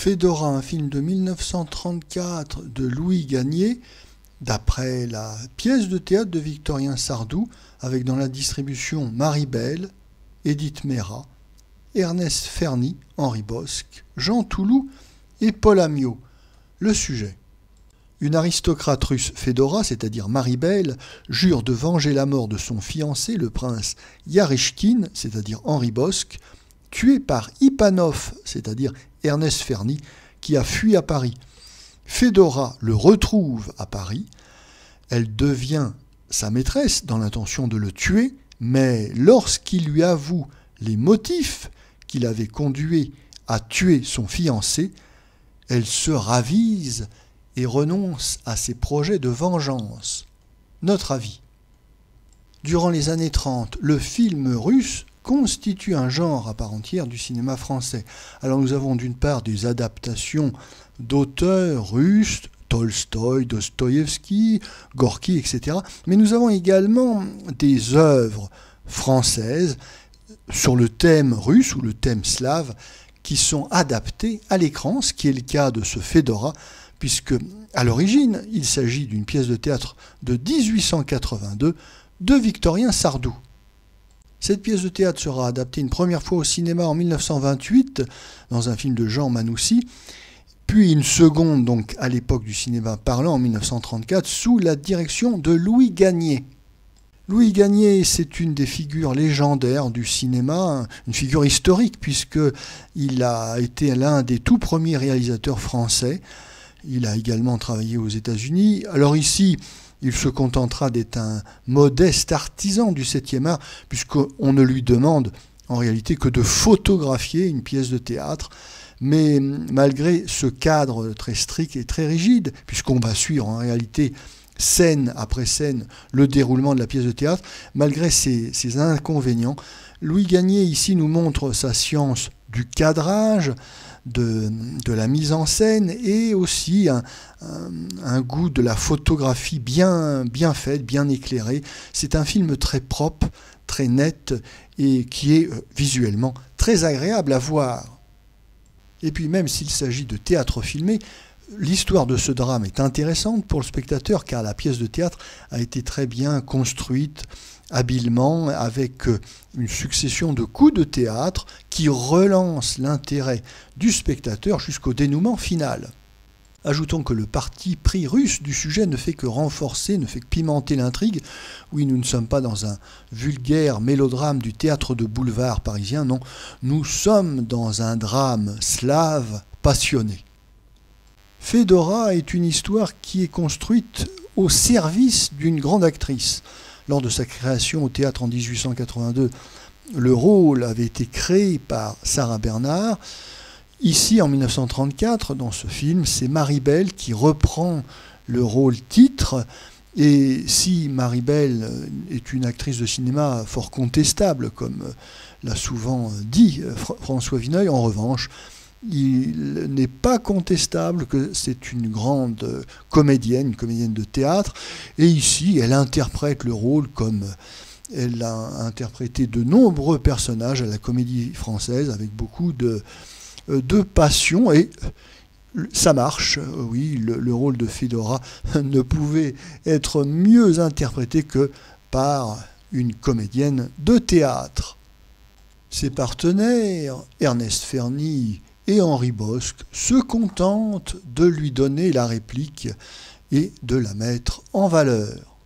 Fédora, un film de 1934 de Louis Gagné, d'après la pièce de théâtre de Victorien Sardou, avec dans la distribution Marie Belle, Édith Mérat, Ernest Ferny, Henri Bosc, Jean Touloux et Paul Amiot. Le sujet. Une aristocrate russe, Fédora, c'est-à-dire Marie Belle, jure de venger la mort de son fiancé, le prince Yarishkin, c'est-à-dire Henri Bosc, tué par Ipanov, c'est-à-dire Ernest Ferny, qui a fui à Paris. Fédora le retrouve à Paris. Elle devient sa maîtresse dans l'intention de le tuer, mais lorsqu'il lui avoue les motifs qui l'avaient conduit à tuer son fiancé, elle se ravise et renonce à ses projets de vengeance. Notre avis. Durant les années 30, le film russe constitue un genre à part entière du cinéma français. Alors nous avons d'une part des adaptations d'auteurs russes, Tolstoï, Dostoïevski, Gorky, etc. Mais nous avons également des œuvres françaises sur le thème russe ou le thème slave qui sont adaptées à l'écran, ce qui est le cas de ce Fédora, puisque à l'origine, il s'agit d'une pièce de théâtre de 1882 de Victorien Sardou. Cette pièce de théâtre sera adaptée une première fois au cinéma en 1928 dans un film de Jean Manoussi, puis une seconde donc à l'époque du cinéma parlant en 1934 sous la direction de Louis Gagné. Louis Gagné, c'est une des figures légendaires du cinéma, une figure historique puisqu'il a été l'un des tout premiers réalisateurs français. Il a également travaillé aux États-Unis. Alors ici, il se contentera d'être un modeste artisan du 7e art, puisqu'on ne lui demande en réalité que de photographier une pièce de théâtre. Mais malgré ce cadre très strict et très rigide, puisqu'on va suivre en réalité scène après scène le déroulement de la pièce de théâtre, malgré ces inconvénients, Louis Gagné ici nous montre sa science du cadrage, de la mise en scène et aussi un goût de la photographie bien faite, bien éclairée. C'est un film très propre, très net et qui est visuellement très agréable à voir. Et puis même s'il s'agit de théâtre filmé, l'histoire de ce drame est intéressante pour le spectateur car la pièce de théâtre a été très bien construite, habilement, avec une succession de coups de théâtre qui relancent l'intérêt du spectateur jusqu'au dénouement final. Ajoutons que le parti pris russe du sujet ne fait que renforcer, ne fait que pimenter l'intrigue. Oui, nous ne sommes pas dans un vulgaire mélodrame du théâtre de boulevard parisien, non, nous sommes dans un drame slave passionné. Fédora est une histoire qui est construite au service d'une grande actrice. Lors de sa création au théâtre en 1882, le rôle avait été créé par Sarah Bernard. Ici, en 1934, dans ce film, c'est Marie Belle qui reprend le rôle titre. Et si Marie Belle est une actrice de cinéma fort contestable, comme l'a souvent dit François Vineuil, en revanche, il n'est pas contestable que c'est une grande comédienne, une comédienne de théâtre, et ici elle interprète le rôle comme elle a interprété de nombreux personnages à la Comédie Française avec beaucoup de passion, et ça marche. Oui, le rôle de Fédora ne pouvait être mieux interprété que par une comédienne de théâtre. Ses partenaires, Ernest Ferny et Henri Bosc, se contentent de lui donner la réplique et de la mettre en valeur.